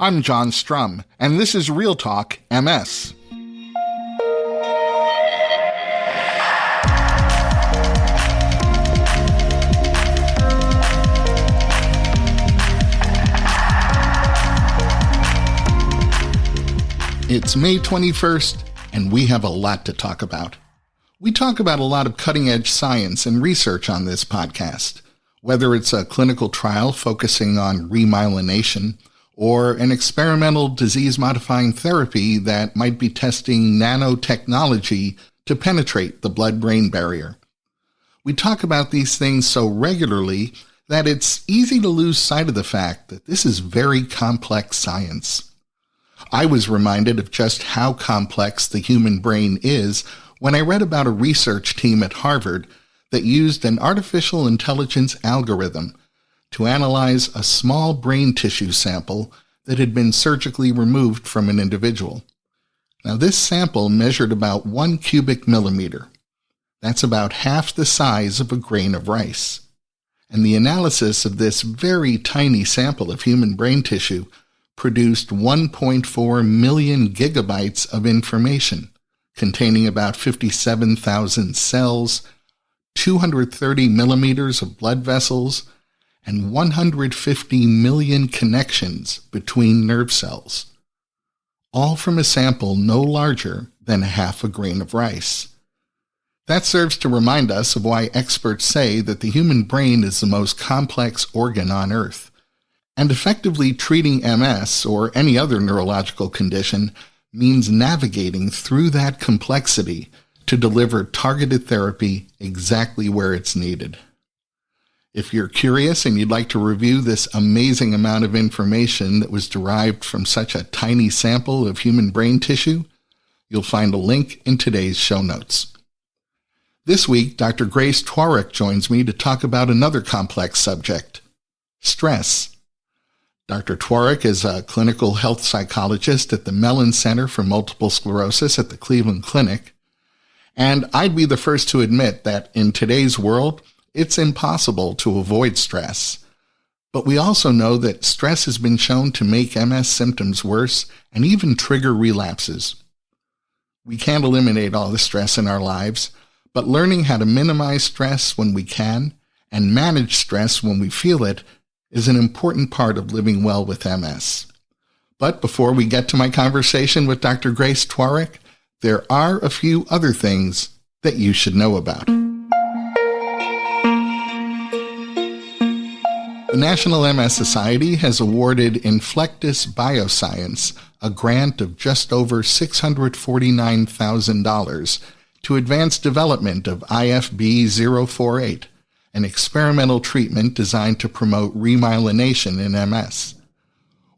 I'm John Strum, and this is Real Talk MS. It's May 21st, and we have a lot to talk about. We talk about a lot of cutting-edge science and research on this podcast, whether it's a clinical trial focusing on remyelination or an experimental disease-modifying therapy that might be testing nanotechnology to penetrate the blood-brain barrier. We talk about these things so regularly that it's easy to lose sight of the fact that this is very complex science. I was reminded of just how complex the human brain is when I read about a research team at Harvard that used an artificial intelligence algorithm to analyze a small brain tissue sample that had been surgically removed from an individual. Now, this sample measured about 1 cubic millimeter. That's about half the size of a grain of rice. And the analysis of this very tiny sample of human brain tissue produced 1.4 million gigabytes of information, containing about 57,000 cells, 230 millimeters of blood vessels, and 150 million connections between nerve cells, all from a sample no larger than half a grain of rice. That serves to remind us of why experts say that the human brain is the most complex organ on Earth. And effectively treating MS or any other neurological condition means navigating through that complexity to deliver targeted therapy exactly where it's needed. If you're curious and you'd like to review this amazing amount of information that was derived from such a tiny sample of human brain tissue, you'll find a link in today's show notes. This week, Dr. Grace Tworek joins me to talk about another complex subject, stress. Dr. Tworek is a clinical health psychologist at the Mellen Center for Multiple Sclerosis at the Cleveland Clinic. And I'd be the first to admit that in today's world, it's impossible to avoid stress. But we also know that stress has been shown to make MS symptoms worse and even trigger relapses. We can't eliminate all the stress in our lives, but learning how to minimize stress when we can and manage stress when we feel it is an important part of living well with MS. But before we get to my conversation with Dr. Grace Tworek, there are a few other things that you should know about. The National MS Society has awarded Inflectus Bioscience a grant of just over $649,000 to advance development of IFB-048, an experimental treatment designed to promote remyelination in MS.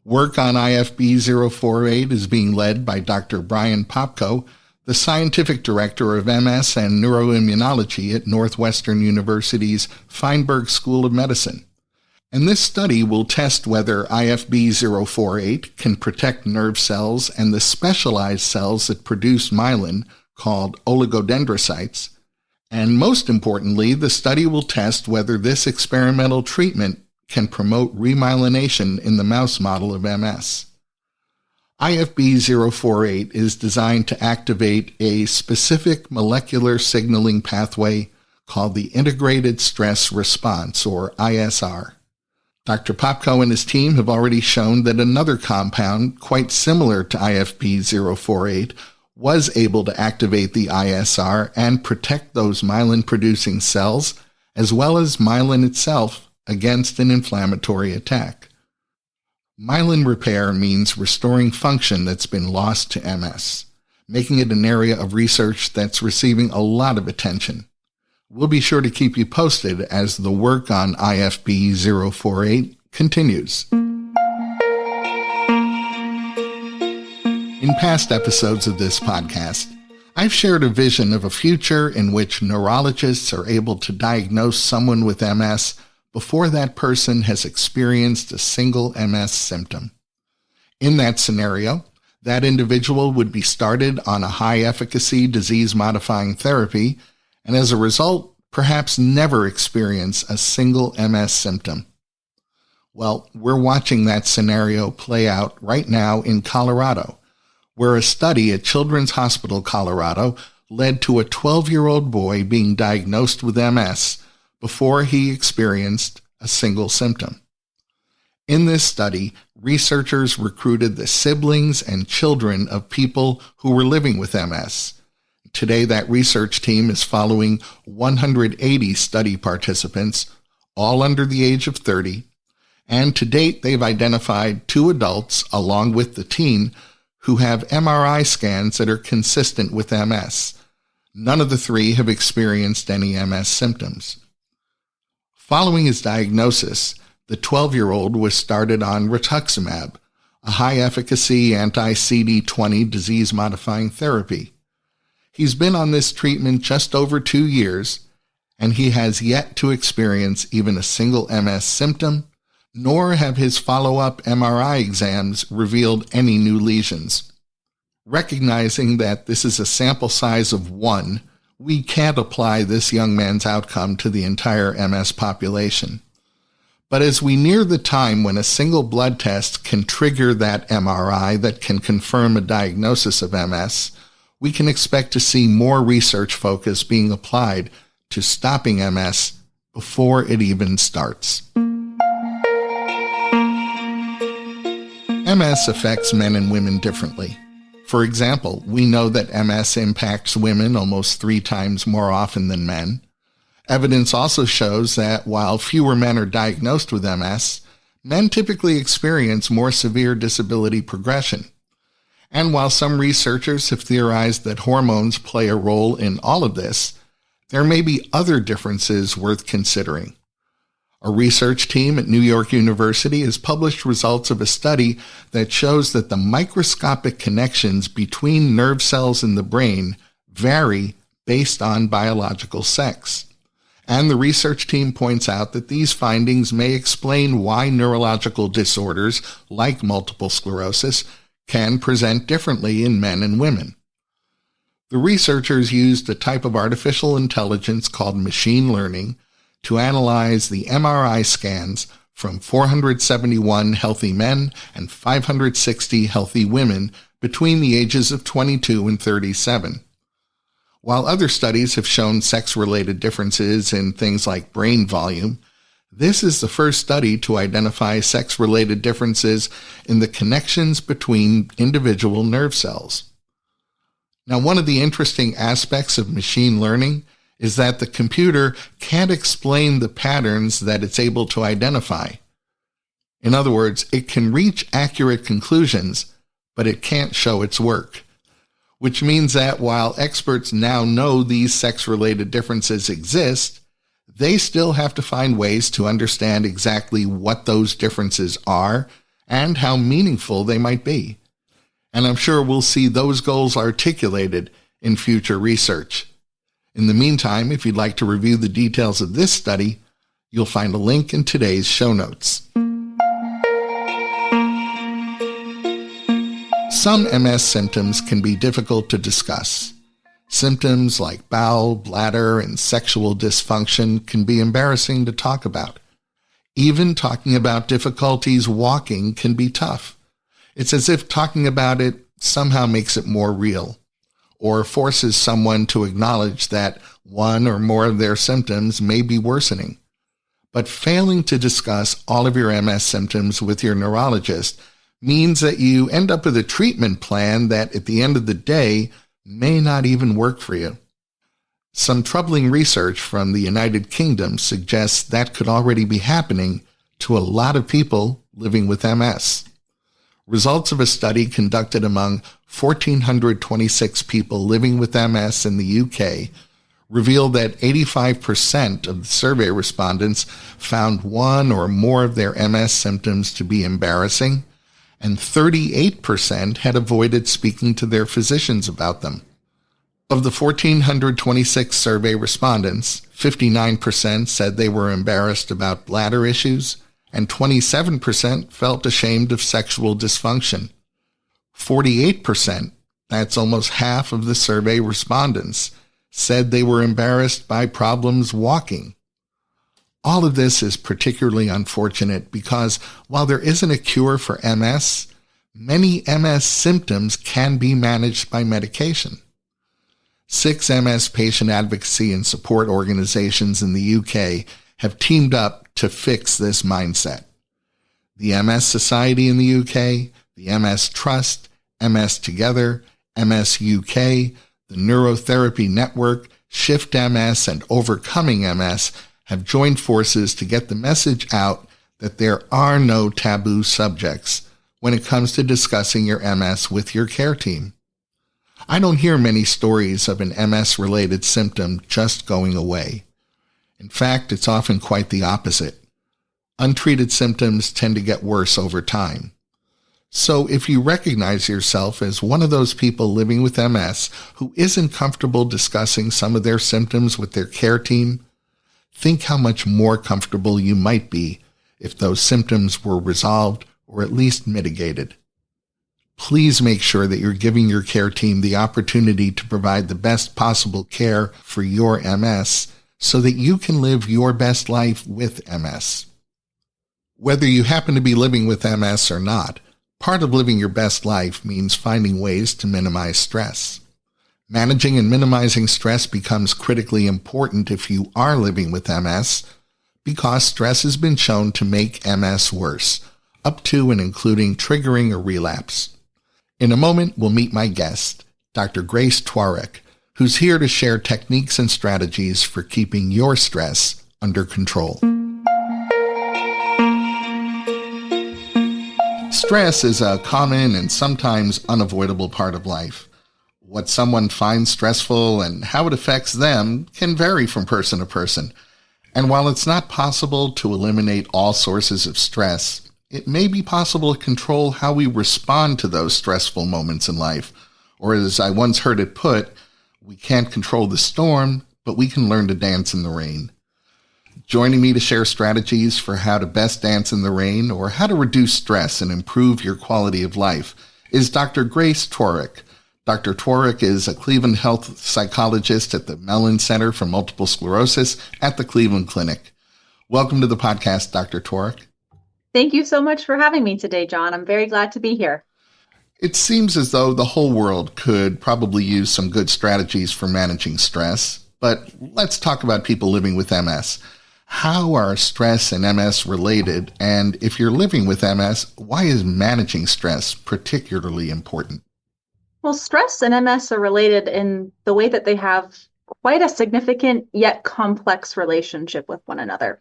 Work on IFB-048 is being led by Dr. Brian Popko, the scientific director of MS and neuroimmunology at Northwestern University's Feinberg School of Medicine. And this study will test whether IFB-048 can protect nerve cells and the specialized cells that produce myelin, called oligodendrocytes. And most importantly, the study will test whether this experimental treatment can promote remyelination in the mouse model of MS. IFB-048 is designed to activate a specific molecular signaling pathway called the Integrated Stress Response, or ISR. Dr. Popko and his team have already shown that another compound, quite similar to IFB-048, was able to activate the ISR and protect those myelin-producing cells, as well as myelin itself, against an inflammatory attack. Myelin repair means restoring function that's been lost to MS, making it an area of research that's receiving a lot of attention. We'll be sure to keep you posted as the work on IFB-048 continues. In past episodes of this podcast, I've shared a vision of a future in which neurologists are able to diagnose someone with MS before that person has experienced a single MS symptom. In that scenario, that individual would be started on a high-efficacy disease-modifying therapy and as a result, perhaps never experience a single MS symptom. Well, we're watching that scenario play out right now in Colorado, where a study at Children's Hospital Colorado led to a 12-year-old boy being diagnosed with MS before he experienced a single symptom. In this study, researchers recruited the siblings and children of people who were living with MS. Today, that research team is following 180 study participants, all under the age of 30, and to date, they've identified 2 adults, along with the teen, who have MRI scans that are consistent with MS. None of the 3 have experienced any MS symptoms. Following his diagnosis, the 12-year-old was started on rituximab, a high-efficacy anti-CD20 disease-modifying therapy. He's been on this treatment just over 2 years, and he has yet to experience even a single MS symptom, nor have his follow-up MRI exams revealed any new lesions. Recognizing that this is a sample size of 1, we can't apply this young man's outcome to the entire MS population. But as we near the time when a single blood test can trigger that MRI that can confirm a diagnosis of MS, we can expect to see more research focus being applied to stopping MS before it even starts. MS affects men and women differently. For example, we know that MS impacts women almost 3 times more often than men. Evidence also shows that while fewer men are diagnosed with MS, men typically experience more severe disability progression. And while some researchers have theorized that hormones play a role in all of this, there may be other differences worth considering. A research team at New York University has published results of a study that shows that the microscopic connections between nerve cells in the brain vary based on biological sex. And the research team points out that these findings may explain why neurological disorders like multiple sclerosis can present differently in men and women. The researchers used a type of artificial intelligence called machine learning to analyze the MRI scans from 471 healthy men and 560 healthy women between the ages of 22 and 37. While other studies have shown sex-related differences in things like brain volume, this is the first study to identify sex-related differences in the connections between individual nerve cells. Now, one of the interesting aspects of machine learning is that the computer can't explain the patterns that it's able to identify. In other words, it can reach accurate conclusions, but it can't show its work. Which means that while experts now know these sex-related differences exist, they still have to find ways to understand exactly what those differences are and how meaningful they might be. And I'm sure we'll see those goals articulated in future research. In the meantime, if you'd like to review the details of this study, you'll find a link in today's show notes. Some MS symptoms can be difficult to discuss. Symptoms like bowel, bladder, and sexual dysfunction can be embarrassing to talk about. Even talking about difficulties walking can be tough. It's as if talking about it somehow makes it more real, or forces someone to acknowledge that one or more of their symptoms may be worsening. But failing to discuss all of your MS symptoms with your neurologist means that you end up with a treatment plan that at the end of the day may not even work for you. Some troubling research from the United Kingdom suggests that could already be happening to a lot of people living with MS. Results of a study conducted among 1,426 people living with MS in the UK revealed that 85% of the survey respondents found one or more of their MS symptoms to be embarrassing, and 38% had avoided speaking to their physicians about them. Of the 1,426 survey respondents, 59% said they were embarrassed about bladder issues, and 27% felt ashamed of sexual dysfunction. 48%, that's almost half of the survey respondents, said they were embarrassed by problems walking. All of this is particularly unfortunate because while there isn't a cure for MS, many MS symptoms can be managed by medication. 6 MS patient advocacy and support organizations in the UK have teamed up to fix this mindset. The MS Society in the UK, the MS Trust, MS Together, MS UK, the Neurotherapy Network, Shift MS, and Overcoming MS have joined forces to get the message out that there are no taboo subjects when it comes to discussing your MS with your care team. I don't hear many stories of an MS-related symptom just going away. In fact, it's often quite the opposite. Untreated symptoms tend to get worse over time. So if you recognize yourself as one of those people living with MS who isn't comfortable discussing some of their symptoms with their care team, think how much more comfortable you might be if those symptoms were resolved or at least mitigated. Please make sure that you're giving your care team the opportunity to provide the best possible care for your MS so that you can live your best life with MS. Whether you happen to be living with MS or not, part of living your best life means finding ways to minimize stress. Managing and minimizing stress becomes critically important if you are living with MS because stress has been shown to make MS worse, up to and including triggering a relapse. In a moment, we'll meet my guest, Dr. Grace Tworek, who's here to share techniques and strategies for keeping your stress under control. Stress is a common and sometimes unavoidable part of life. What someone finds stressful and how it affects them can vary from person to person. And while it's not possible to eliminate all sources of stress, it may be possible to control how we respond to those stressful moments in life. Or as I once heard it put, we can't control the storm, but we can learn to dance in the rain. Joining me to share strategies for how to best dance in the rain or how to reduce stress and improve your quality of life is Dr. Grace Tworek. Dr. Tworek is a Clinical Health Psychologist at the Mellen Center for Multiple Sclerosis at the Cleveland Clinic. Welcome to the podcast, Dr. Tworek. Thank you so much for having me today, John. I'm very glad to be here. It seems as though the whole world could probably use some good strategies for managing stress, but let's talk about people living with MS. How are stress and MS related? And if you're living with MS, why is managing stress particularly important? Well, stress and MS are related in the way that they have quite a significant yet complex relationship with one another.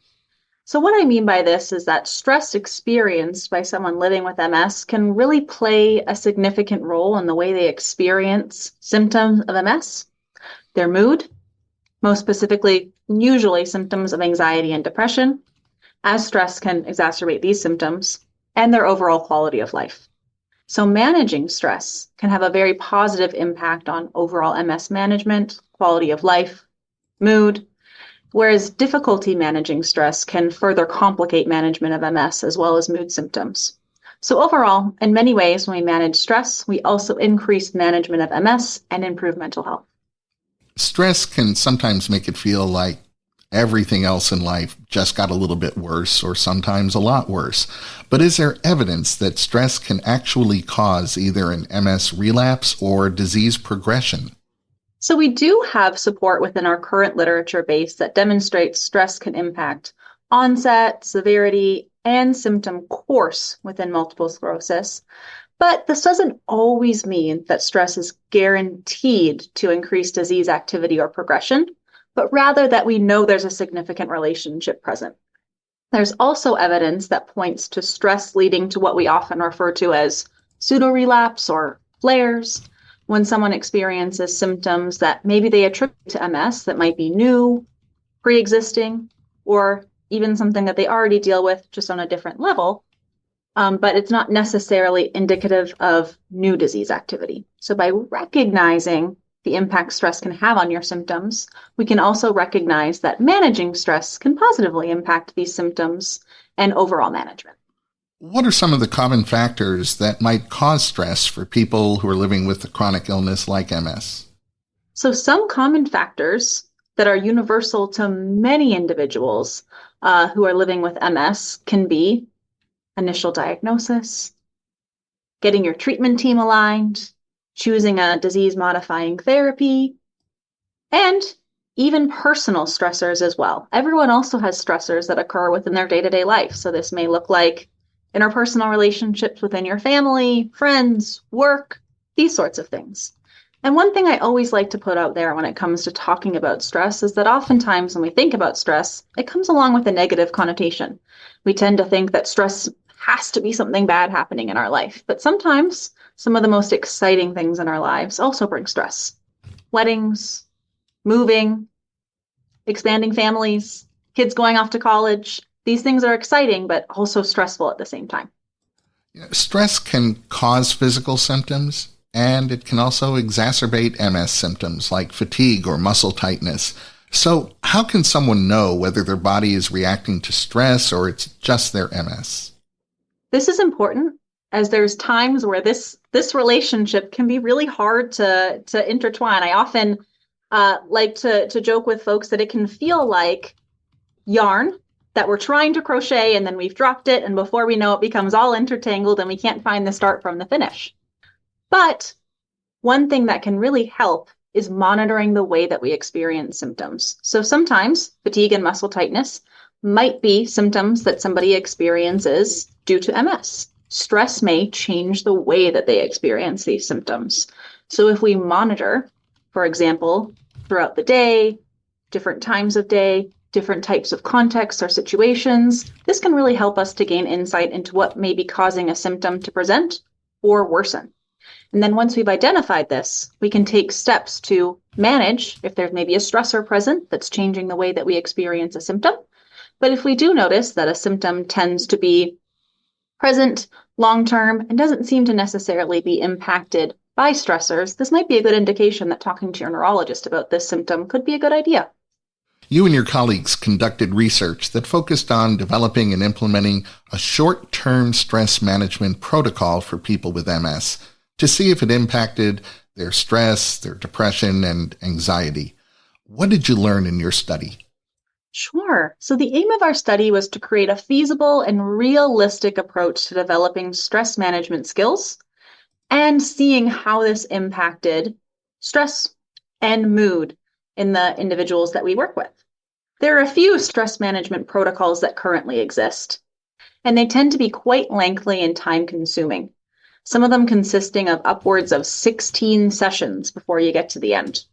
So what I mean by this is that stress experienced by someone living with MS can really play a significant role in the way they experience symptoms of MS, their mood, most specifically, usually symptoms of anxiety and depression, as stress can exacerbate these symptoms, and their overall quality of life. So managing stress can have a very positive impact on overall MS management, quality of life, mood, whereas difficulty managing stress can further complicate management of MS as well as mood symptoms. So overall, in many ways, when we manage stress, we also increase management of MS and improve mental health. Stress can sometimes make it feel like everything else in life just got a little bit worse or sometimes a lot worse. But is there evidence that stress can actually cause either an MS relapse or disease progression? So we do have support within our current literature base that demonstrates stress can impact onset, severity, and symptom course within multiple sclerosis. But this doesn't always mean that stress is guaranteed to increase disease activity or progression, but rather that we know there's a significant relationship present. There's also evidence that points to stress leading to what we often refer to as pseudo-relapse or flares, when someone experiences symptoms that maybe they attribute to MS that might be new, pre-existing, or even something that they already deal with just on a different level, but it's not necessarily indicative of new disease activity. So by recognizing the impact stress can have on your symptoms, we can also recognize that managing stress can positively impact these symptoms and overall management. What are some of the common factors that might cause stress for people who are living with a chronic illness like MS? So some common factors that are universal to many individuals who are living with MS can be initial diagnosis, getting your treatment team aligned, choosing a disease-modifying therapy, and even personal stressors as well. Everyone also has stressors that occur within their day-to-day life. So this may look like interpersonal relationships within your family, friends, work, these sorts of things. And one thing I always like to put out there when it comes to talking about stress is that oftentimes when we think about stress, it comes along with a negative connotation. We tend to think that stress has to be something bad happening in our life, but sometimes some of the most exciting things in our lives also bring stress. Weddings, moving, expanding families, kids going off to college. These things are exciting, but also stressful at the same time. Stress can cause physical symptoms, and it can also exacerbate MS symptoms like fatigue or muscle tightness. So how can someone know whether their body is reacting to stress or it's just their MS? This is important, as there's times where this relationship can be really hard to intertwine. I often like to joke with folks that it can feel like yarn that we're trying to crochet and then we've dropped it, and before we know it becomes all intertangled and we can't find the start from the finish. But one thing that can really help is monitoring the way that we experience symptoms. So sometimes fatigue and muscle tightness might be symptoms that somebody experiences due to MS. Stress may change the way that they experience these symptoms. So if we monitor, for example, throughout the day, different times of day, different types of contexts or situations, this can really help us to gain insight into what may be causing a symptom to present or worsen. And then once we've identified this, we can take steps to manage if there's maybe a stressor present that's changing the way that we experience a symptom. But if we do notice that a symptom tends to be present long-term and doesn't seem to necessarily be impacted by stressors, this might be a good indication that talking to your neurologist about this symptom could be a good idea. You and your colleagues conducted research that focused on developing and implementing a short-term stress management protocol for people with MS to see if it impacted their stress, their depression, and anxiety. What did you learn in your study? Sure. So the aim of our study was to create a feasible and realistic approach to developing stress management skills and seeing how this impacted stress and mood in the individuals that we work with. There are a few stress management protocols that currently exist, and they tend to be quite lengthy and time-consuming, some of them consisting of upwards of 16 sessions before you get to the end.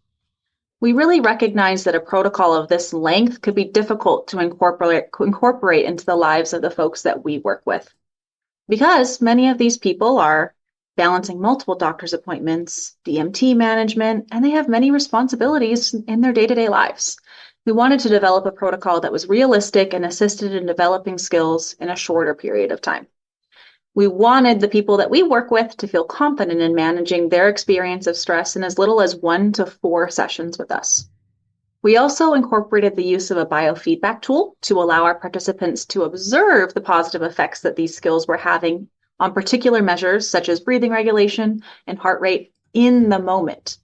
We really recognize that a protocol of this length could be difficult to incorporate into the lives of the folks that we work with, because many of these people are balancing multiple doctor's appointments, DMT management, and they have many responsibilities in their day-to-day lives. We wanted to develop a protocol that was realistic and assisted in developing skills in a shorter period of time. We wanted the people that we work with to feel confident in managing their experience of stress in as little as 1 to 4 sessions with us. We also incorporated the use of a biofeedback tool to allow our participants to observe the positive effects that these skills were having on particular measures such as breathing regulation and heart rate in the moment.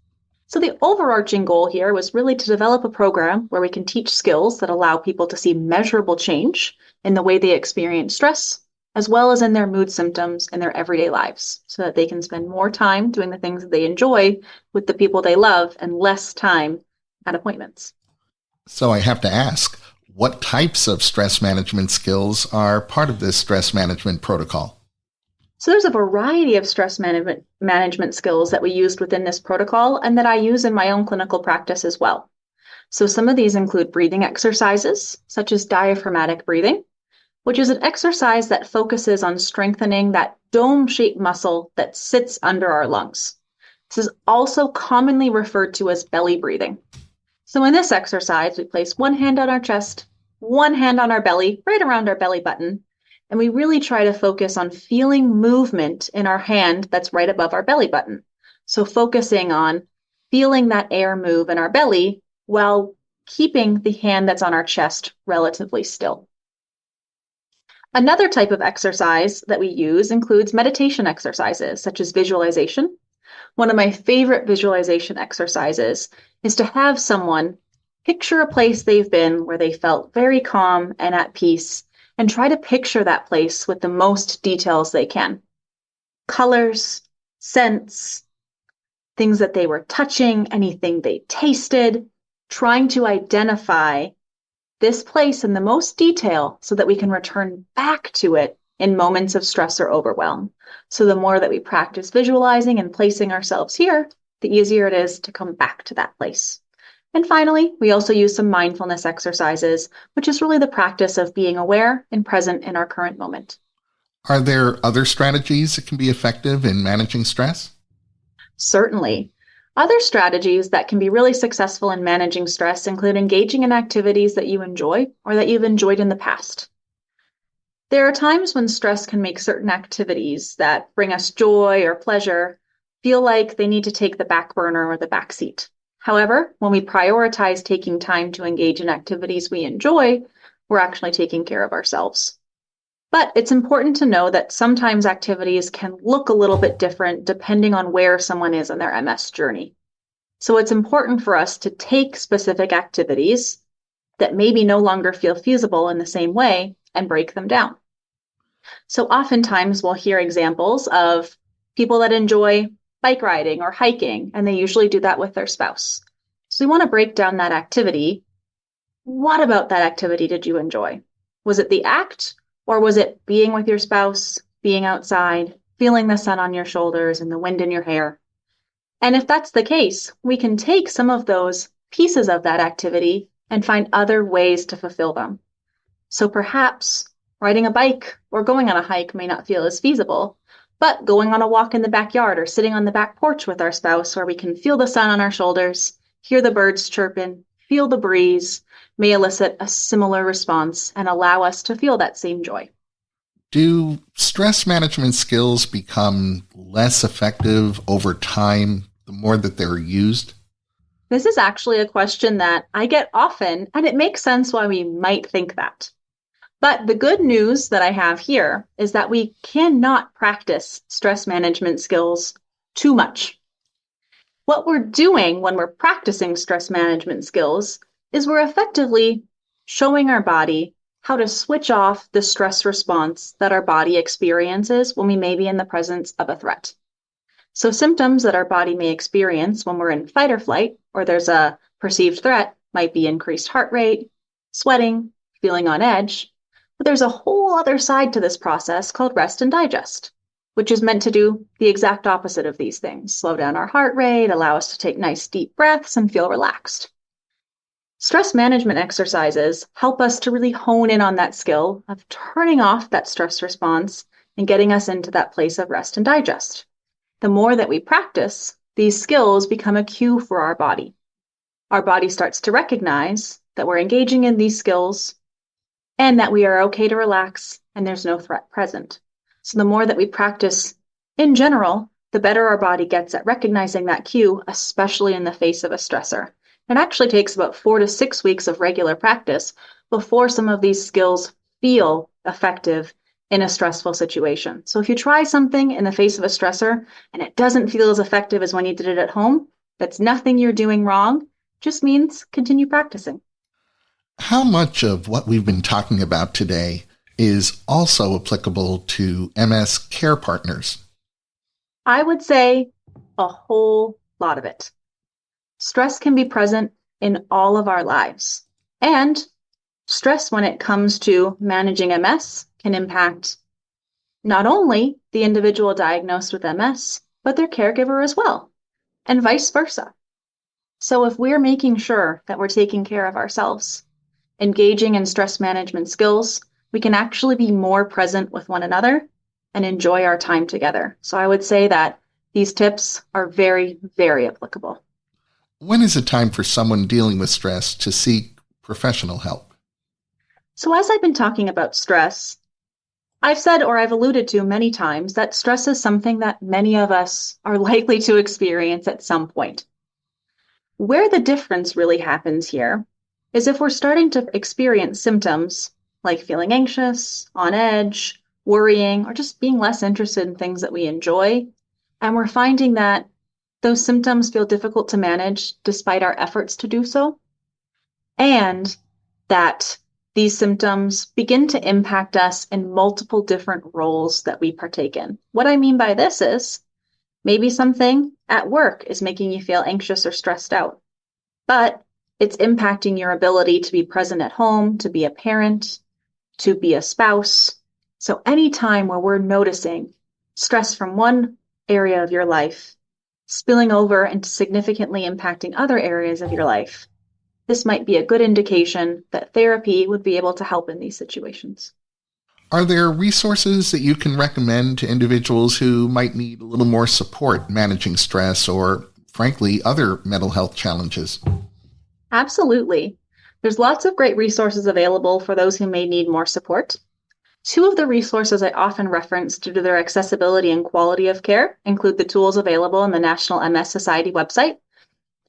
So the overarching goal here was really to develop a program where we can teach skills that allow people to see measurable change in the way they experience stress, as well as in their mood symptoms in their everyday lives, so that they can spend more time doing the things that they enjoy with the people they love and less time at appointments. So I have to ask, what types of stress management skills are part of this stress management protocol? So there's a variety of stress management skills that we used within this protocol and that I use in my own clinical practice as well. So some of these include breathing exercises, such as diaphragmatic breathing, which is an exercise that focuses on strengthening that dome-shaped muscle that sits under our lungs. This is also commonly referred to as belly breathing. So in this exercise, we place one hand on our chest, one hand on our belly, right around our belly button, and we really try to focus on feeling movement in our hand that's right above our belly button. So focusing on feeling that air move in our belly while keeping the hand that's on our chest relatively still. Another type of exercise that we use includes meditation exercises, such as visualization. One of my favorite visualization exercises is to have someone Picture a place they've been where they felt very calm and at peace, and try to picture that place with the most details they can. Colors, scents, things that they were touching, anything they tasted, trying to identify this place in the most detail so that we can return back to it in moments of stress or overwhelm. So the more that we practice visualizing and placing ourselves here, the easier it is to come back to that place. And finally, we also use some mindfulness exercises, which is really the practice of being aware and present in our current moment. Are there other strategies that can be effective in managing stress? Certainly. Other strategies that can be really successful in managing stress include engaging in activities that you enjoy or that you've enjoyed in the past. There are times when stress can make certain activities that bring us joy or pleasure feel like they need to take the back burner or the back seat. However, when we prioritize taking time to engage in activities we enjoy, we're actually taking care of ourselves. But it's important to know that sometimes activities can look a little bit different depending on where someone is in their MS journey. So it's important for us to take specific activities that maybe no longer feel feasible in the same way and break them down. So oftentimes we'll hear examples of people that enjoy bike riding or hiking, and they usually do that with their spouse. So we want to break down that activity. What about that activity did you enjoy? Was it the act? Or was it being with your spouse, being outside, feeling the sun on your shoulders and the wind in your hair? And if that's the case, we can take some of those pieces of that activity and find other ways to fulfill them. So perhaps riding a bike or going on a hike may not feel as feasible, but going on a walk in the backyard or sitting on the back porch with our spouse where we can feel the sun on our shoulders, hear the birds chirping, feel the breeze, may elicit a similar response and allow us to feel that same joy. Do stress management skills become less effective over time the more that they're used? This is actually a question that I get often, and it makes sense why we might think that. But the good news that I have here is that we cannot practice stress management skills too much. What we're doing when we're practicing stress management skills is we're effectively showing our body how to switch off the stress response that our body experiences when we may be in the presence of a threat. So symptoms that our body may experience when we're in fight or flight, or there's a perceived threat, might be increased heart rate, sweating, feeling on edge. But there's a whole other side to this process called rest and digest, which is meant to do the exact opposite of these things: slow down our heart rate, allow us to take nice deep breaths, and feel relaxed. Stress management exercises help us to really hone in on that skill of turning off that stress response and getting us into that place of rest and digest. The more that we practice, these skills become a cue for our body. Our body starts to recognize that we're engaging in these skills and that we are okay to relax and there's no threat present. So the more that we practice in general, the better our body gets at recognizing that cue, especially in the face of a stressor. It actually takes about 4 to 6 weeks of regular practice before some of these skills feel effective in a stressful situation. So if you try something in the face of a stressor and it doesn't feel as effective as when you did it at home, that's nothing you're doing wrong, just means continue practicing. How much of what we've been talking about today is also applicable to MS care partners? I would say a whole lot of it. Stress can be present in all of our lives. And stress when it comes to managing MS can impact not only the individual diagnosed with MS, but their caregiver as well, and vice versa. So if we're making sure that we're taking care of ourselves, engaging in stress management skills, we can actually be more present with one another and enjoy our time together. So I would say that these tips are very, very applicable. When is it time for someone dealing with stress to seek professional help? So as I've been talking about stress, I've said, or I've alluded to many times, that stress is something that many of us are likely to experience at some point. Where the difference really happens here is if we're starting to experience symptoms like feeling anxious, on edge, worrying, or just being less interested in things that we enjoy, and we're finding that those symptoms feel difficult to manage despite our efforts to do so, and that these symptoms begin to impact us in multiple different roles that we partake in. What I mean by this is maybe something at work is making you feel anxious or stressed out, but it's impacting your ability to be present at home, to be a parent, to be a spouse. So anytime where we're noticing stress from one area of your life spilling over into significantly impacting other areas of your life, this might be a good indication that therapy would be able to help in these situations. Are there resources that you can recommend to individuals who might need a little more support managing stress or, frankly, other mental health challenges? Absolutely. There's lots of great resources available for those who may need more support. Two of the resources I often reference due to their accessibility and quality of care include the tools available on the National MS Society website.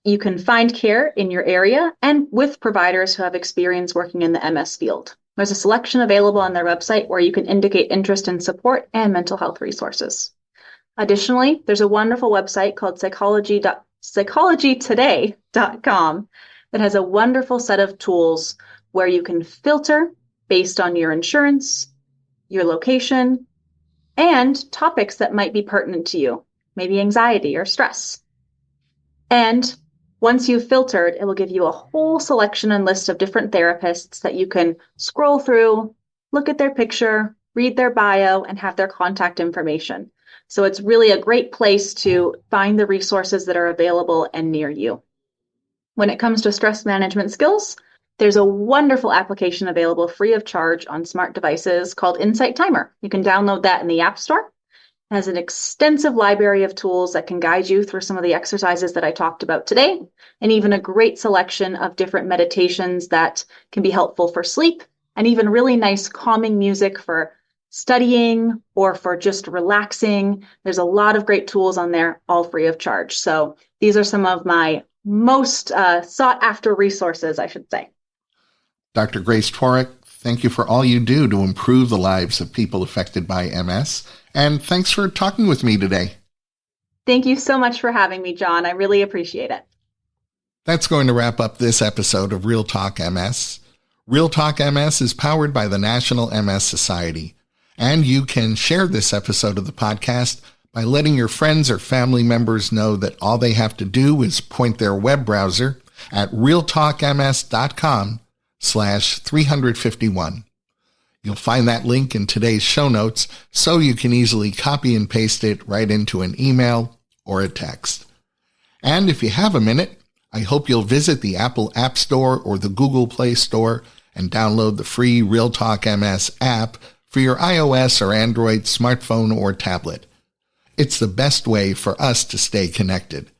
You can find care in your area and with providers who have experience working in the MS field. There's a selection available on their website where you can indicate interest in support and mental health resources. Additionally, there's a wonderful website called psychologytoday.com that has a wonderful set of tools where you can filter based on your insurance, your location, and topics that might be pertinent to you, maybe anxiety or stress. And once you've filtered, it will give you a whole selection and list of different therapists that you can scroll through, look at their picture, read their bio, and have their contact information. So it's really a great place to find the resources that are available and near you. When it comes to stress management skills, there's a wonderful application available free of charge on smart devices called Insight Timer. You can download that in the App Store. It has an extensive library of tools that can guide you through some of the exercises that I talked about today, and even a great selection of different meditations that can be helpful for sleep, and even really nice calming music for studying or for just relaxing. There's a lot of great tools on there, all free of charge. So these are some of my most sought after resources, I should say. Dr. Grace Tworek, thank you for all you do to improve the lives of people affected by MS, and thanks for talking with me today. Thank you so much for having me, John. I really appreciate it. That's going to wrap up this episode of Real Talk MS. Real Talk MS is powered by the National MS Society, and you can share this episode of the podcast by letting your friends or family members know that all they have to do is point their web browser at realtalkms.com/351. You'll find that link in today's show notes so you can easily copy and paste it right into an email or a text. And if you have a minute, I hope you'll visit the Apple App Store or the Google Play Store and download the free Real Talk MS app for your iOS or Android smartphone or tablet. It's the best way for us to stay connected.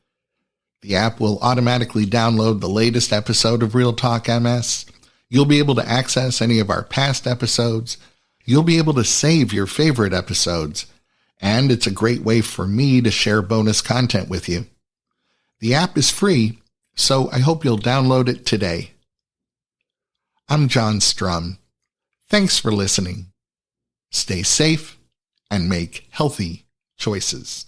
The app will automatically download the latest episode of Real Talk MS. You'll be able to access any of our past episodes. You'll be able to save your favorite episodes. And it's a great way for me to share bonus content with you. The app is free, so I hope you'll download it today. I'm John Strum. Thanks for listening. Stay safe and make healthy choices.